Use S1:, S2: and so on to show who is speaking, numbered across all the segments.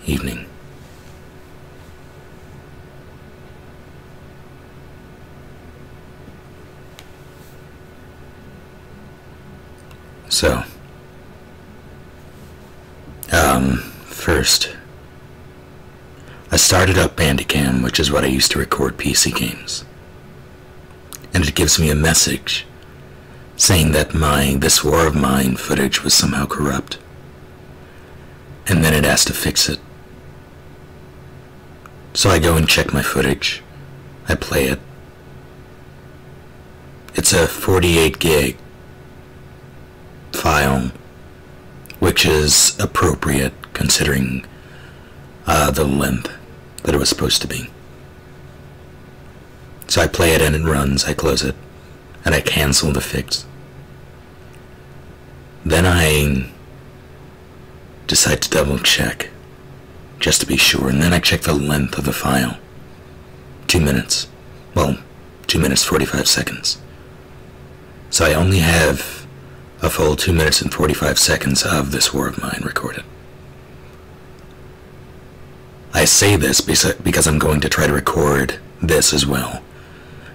S1: evening. So, first, I started up Bandicam, which is what I used to record PC games. And it gives me a message saying that This War of Mine footage was somehow corrupt. And then it has to fix it. So I go and check my footage. I play it. It's a 48 gig file, which is appropriate considering the length that it was supposed to be. So I play it and it runs, I close it, and I cancel the fix. Then I decide to double check, just to be sure, and then I check the length of the file. 2 minutes. Well, 2 minutes 45 seconds. So I only have a full 2 minutes and 45 seconds of This War of Mine recorded. I say this because I'm going to try to record this as well.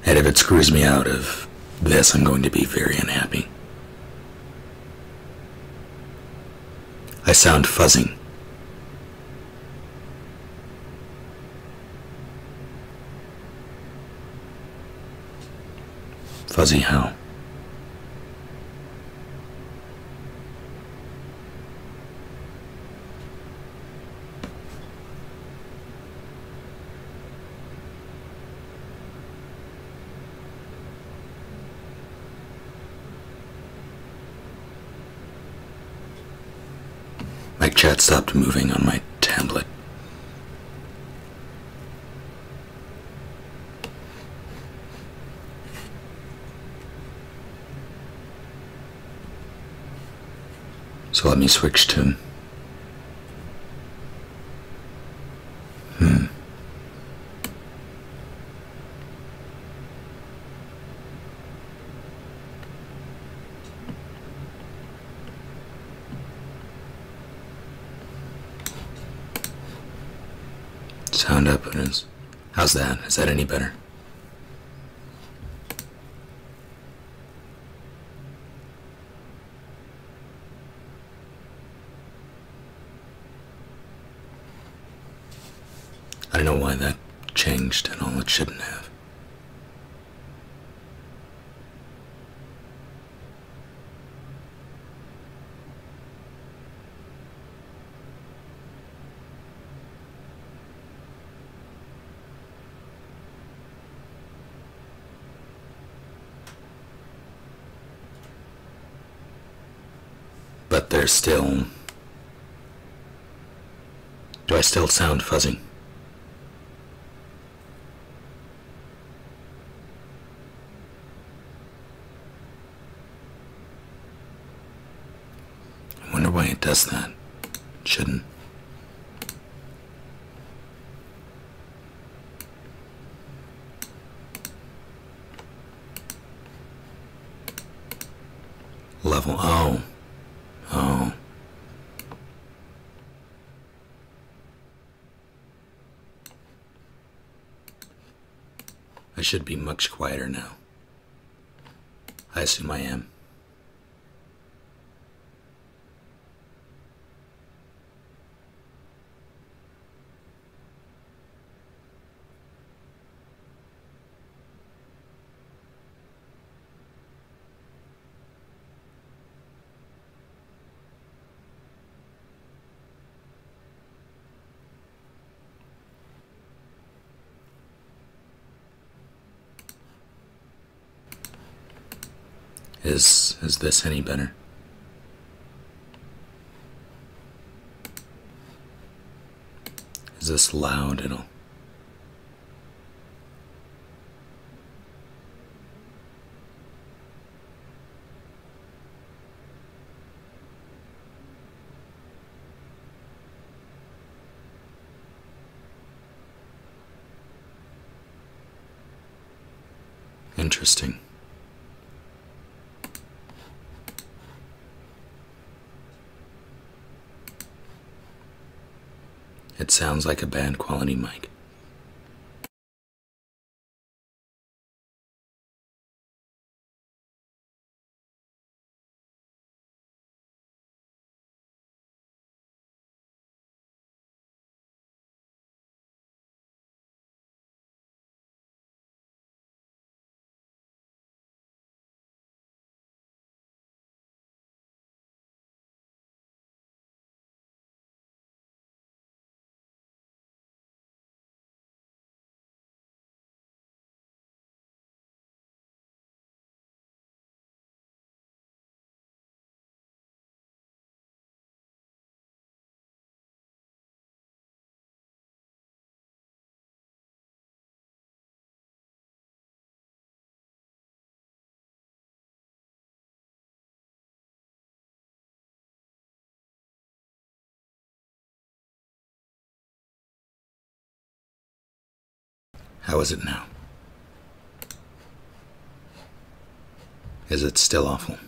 S1: And if it screws me out of this, I'm going to be very unhappy. I sound fuzzy. Fuzzy how? My chat stopped moving on my tablet. So let me switch to... Sound output is... How's that? Is that any better? I don't know why that changed and all it shouldn't have. But there's still... Do I still sound fuzzy? I wonder why it does that. It shouldn't. Level... Oh. Oh. I should be much quieter now. I assume I am. Is this any better? Is this loud at all? Interesting. It sounds like a bad quality mic. How is it now? Is it still awful?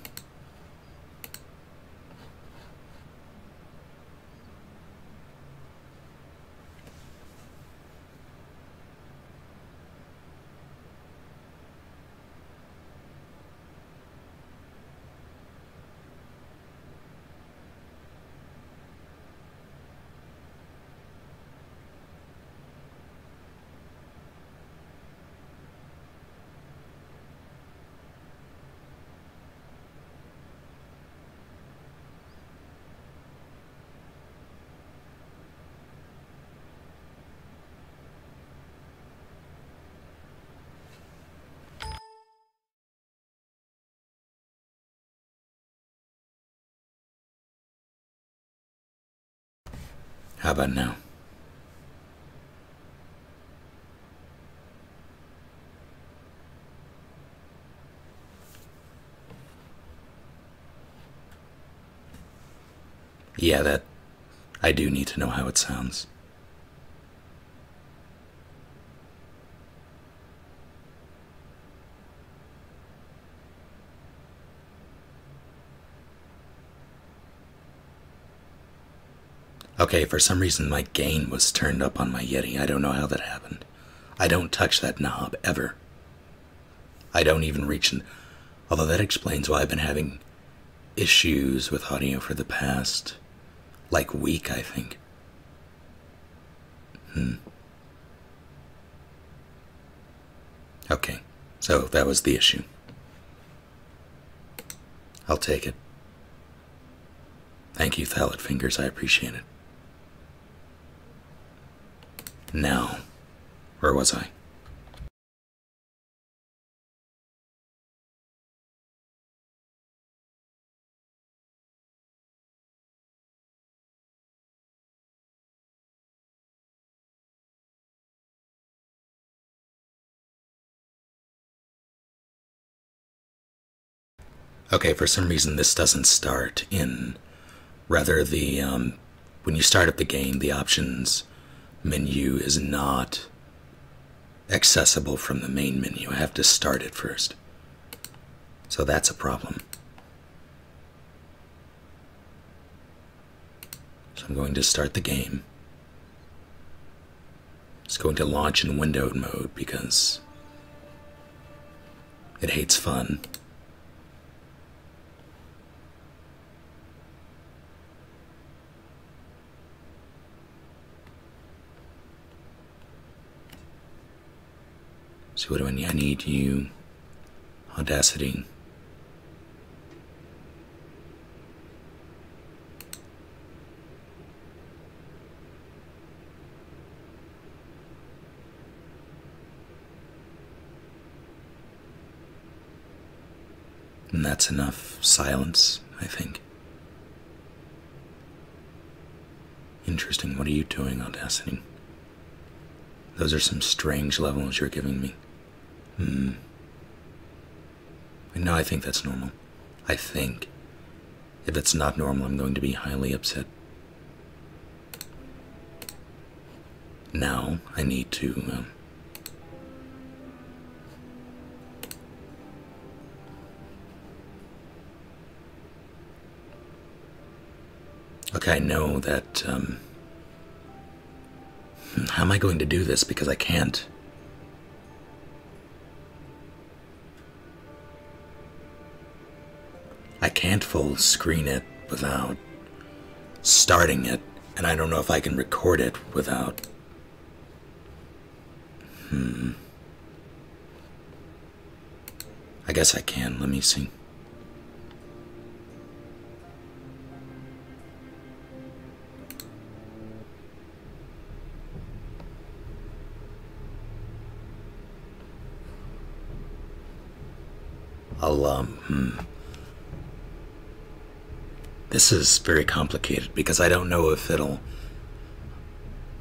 S1: How about now? Yeah, I do need to know how it sounds. Okay, for some reason my gain was turned up on my Yeti. I don't know how that happened. I don't touch that knob, ever. I don't even reach in. Although that explains why I've been having issues with audio for the past, like, week, I think. Okay, so that was the issue. I'll take it. Thank you, Thalet Fingers, I appreciate it. Now, where was I? Okay, for some reason this doesn't start in, rather when you start up the game, the options menu is not accessible from the main menu. I have to start it first. So that's a problem. So I'm going to start the game. It's going to launch in windowed mode because it hates fun. So what do I need? I need you, Audacity. And that's enough silence, I think. Interesting. What are you doing, Audacity? Those are some strange levels you're giving me. No, I think that's normal. I think. If it's not normal, I'm going to be highly upset. Now, I need to, Okay, I know that, How am I going to do this? Because I can't. I can't full screen it without starting it, and I don't know if I can record it without... I guess I can. Let me see. This is very complicated because I don't know if it'll...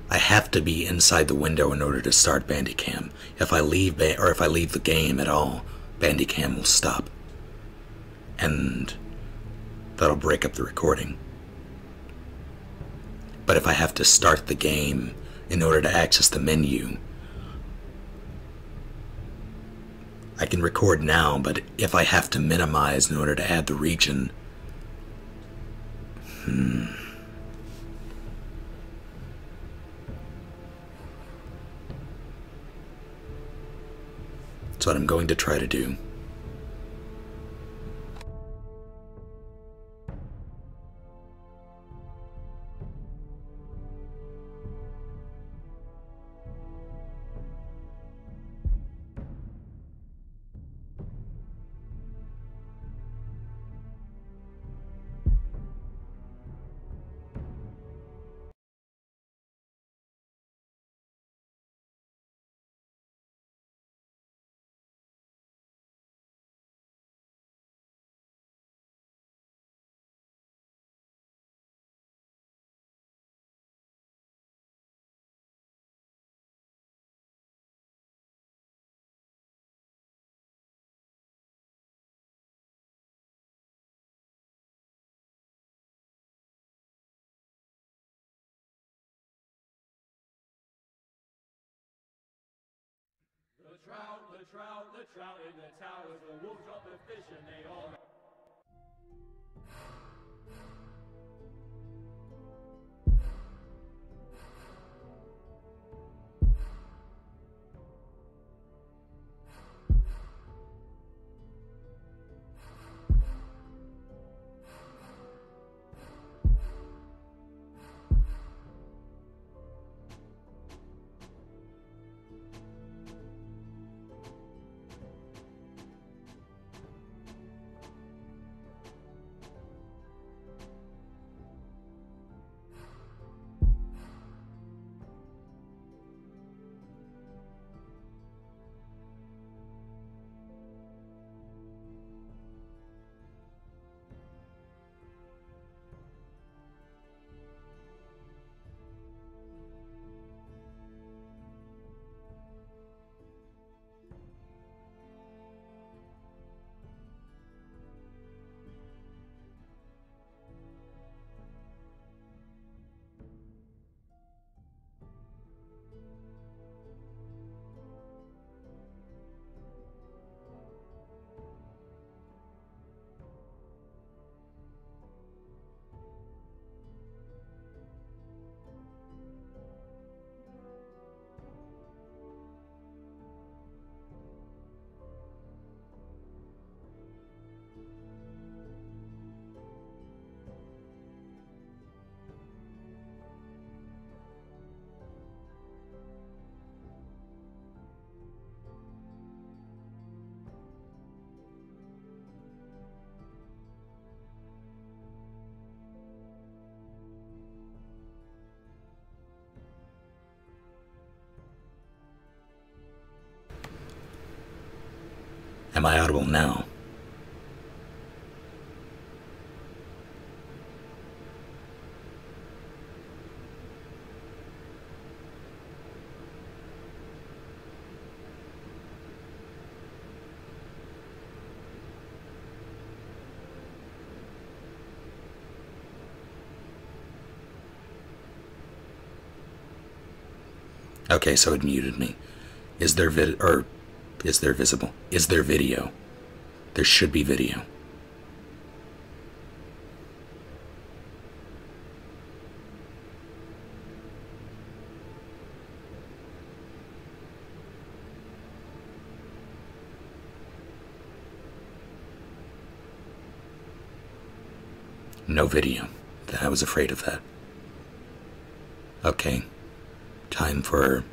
S1: I have to be inside the window in order to start Bandicam. If I leave if I leave the game at all, Bandicam will stop. And that'll break up the recording. But if I have to start the game in order to access the menu, I can record now, but if I have to minimize in order to add the region... That's what I'm going to try to do.
S2: The trout in the towers, the wolves drop the fish and they all...
S1: Am I audible now? Okay, so it muted me. Is there is there visible? Is there video? There should be video. No video. I was afraid of that. Okay. Time for...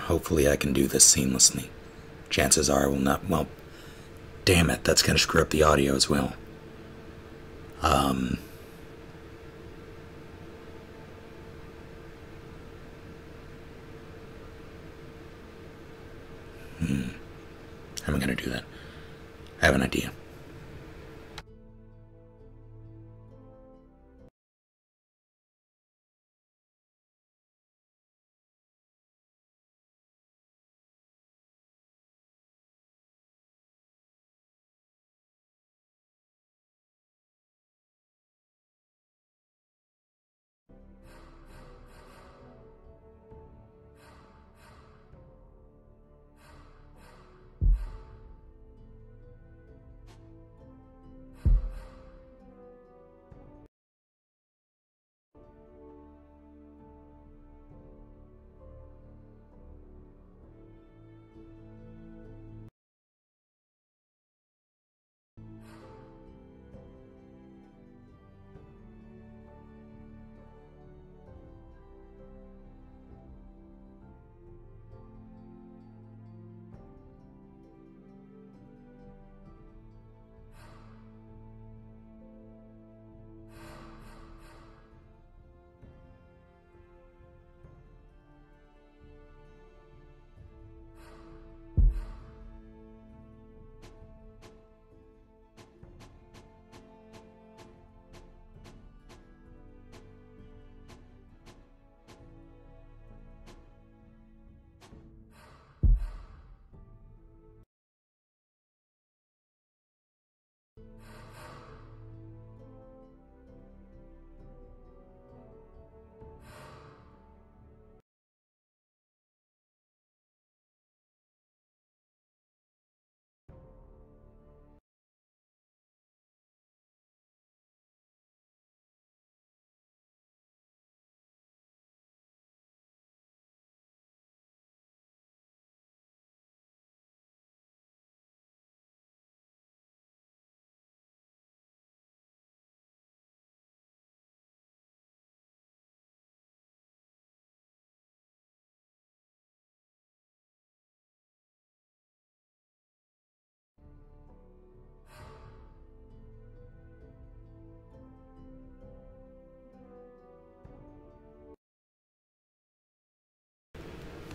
S1: hopefully I can do this seamlessly. Chances are I will not... Well, damn it, that's gonna screw up the audio as well. How am I gonna do that? I have an idea.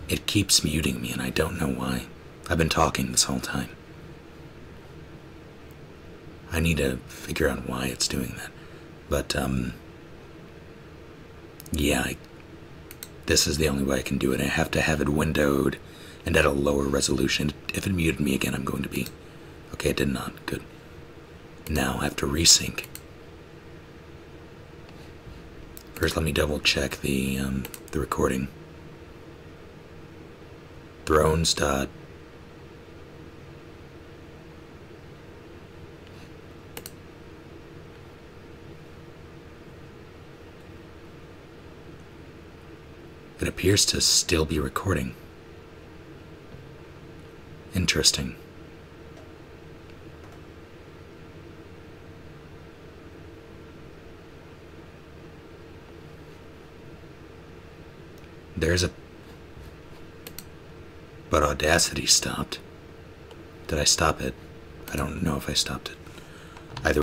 S1: It keeps muting me and I don't know why. I've been talking this whole time. I need to figure out why it's doing that. But, yeah, this is the only way I can do it. I have to have it windowed and at a lower resolution. If it muted me again, I'm going to be... Okay, it did not. Good. Now I have to resync. First, let me double check the recording. Thrones dot. It appears to still be recording. Interesting. There's a... But Audacity stopped. Did I stop it? I don't know if I stopped it. Either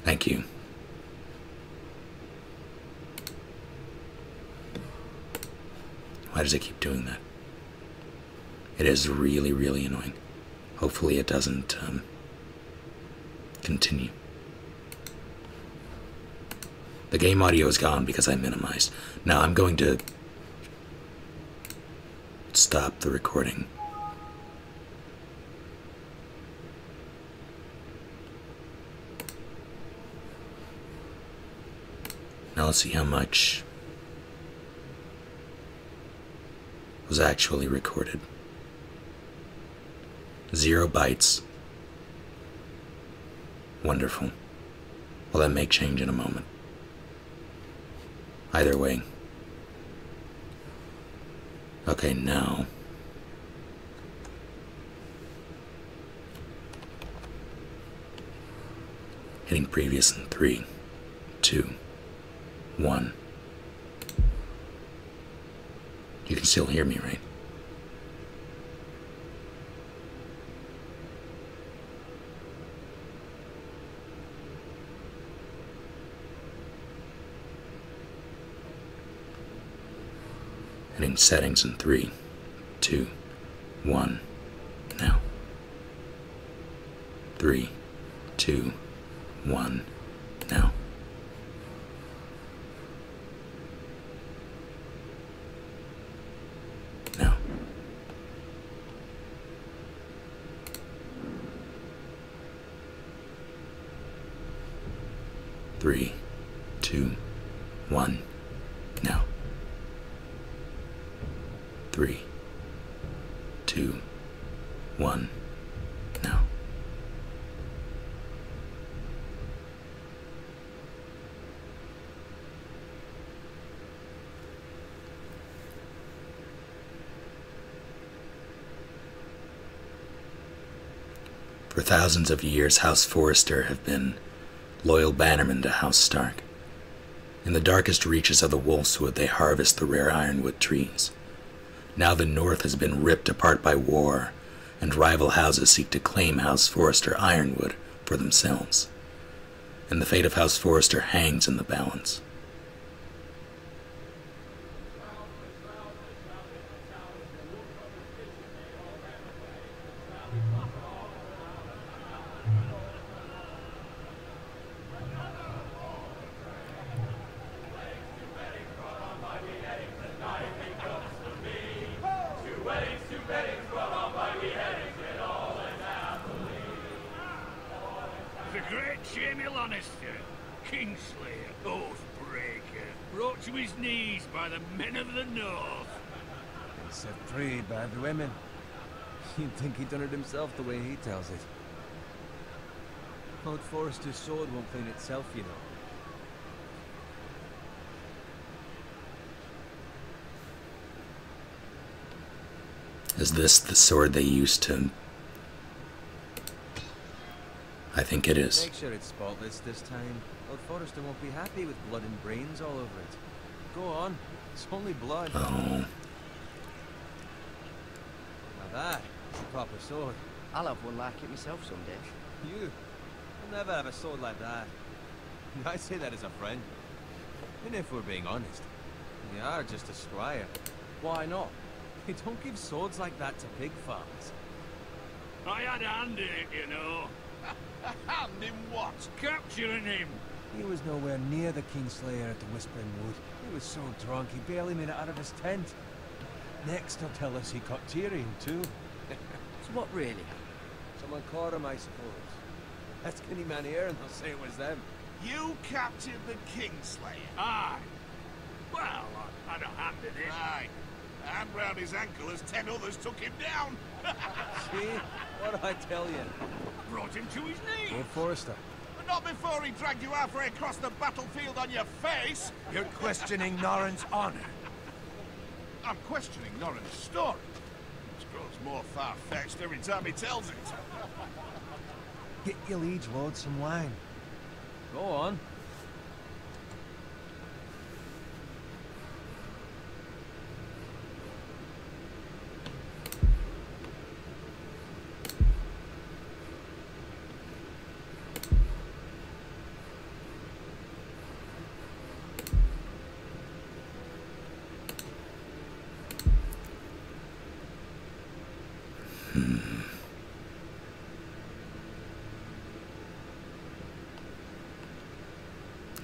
S1: Thank you. Why does it keep doing that? It is really, really annoying. Hopefully it doesn't continue. The game audio is gone because I minimized. Now I'm going to stop the recording. Now let's see how much was actually recorded. 0 bytes. Wonderful. Well, that may change in a moment. Either way. Okay, now. Hitting previous in 3, 2, 1. You can still hear me, right? Hitting settings in 3, 2, 1. Now. 3, 2, 1. Now. Now. Three, two, one. Now. 3, 2, 1. Now. For thousands of years, House Forrester have been loyal bannermen to House Stark. In the darkest reaches of the Wolfswood, they harvest the rare ironwood trees. Now the North has been ripped apart by war, and rival houses seek to claim House Forrester ironwood for themselves. And the fate of House Forrester hangs in the balance.
S3: The great Jaime Lannister, Kingslayer, Oathbreaker, brought to his knees by the men of the North.
S4: And set free by the women. You'd think he'd done it himself the way he tells it. Lord Forrester's sword won't clean itself, you know.
S1: Is this the sword they used to... I think it is.
S4: Make sure it's spotless this time. Lord Forrester won't be happy with blood and brains all over it. Go on. It's only blood.
S1: Oh.
S4: Now that is a proper sword.
S5: I'll have one like it myself someday.
S4: You will never have a sword like that. I say that as a friend. And if we're being honest, you are just a squire.
S5: Why not?
S4: You don't give swords like that to pig farmers.
S3: I had a hand in it, you know.
S6: A hand in what?
S3: Capturing him.
S4: He was nowhere near the Kingslayer at the Whispering Wood. He was so drunk he barely made it out of his tent. Next he'll tell us he caught Tyrion too.
S5: So what really?
S4: Someone caught him, I suppose. Ask any man here and they'll say it was them.
S6: You captured the Kingslayer.
S3: Aye. Well, I had a hand in it.
S6: Aye. And round his ankle as 10 others took him down.
S4: See? What'd I tell you?
S3: Brought him to his knees.
S4: Lord Forrester.
S6: But not before he dragged you halfway across the battlefield on your face.
S4: You're questioning Norrin's honor.
S6: I'm questioning Norrin's story. It grows more far-fetched every time he tells it.
S4: Get your liege lord some wine. Go on.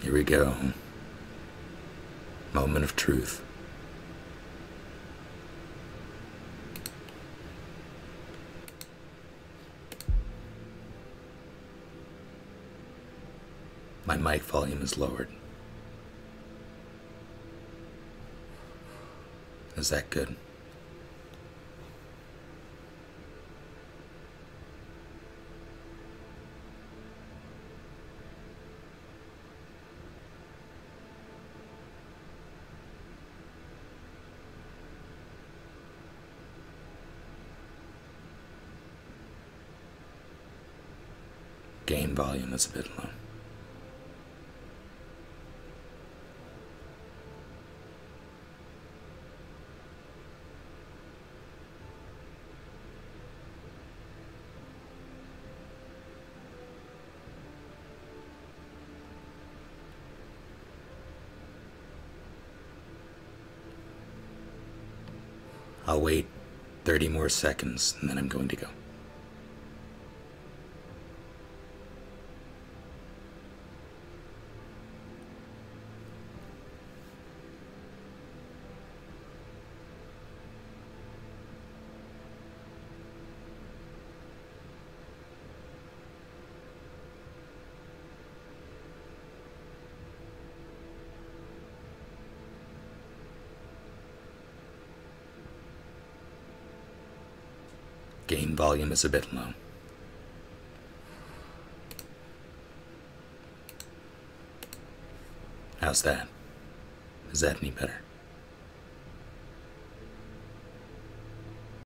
S1: Here we go. Moment of truth. My mic volume is lowered. Is that good? Game volume is a bit low. I'll wait 30 more seconds and then I'm going to go. Game volume is a bit low. How's that? Is that any better?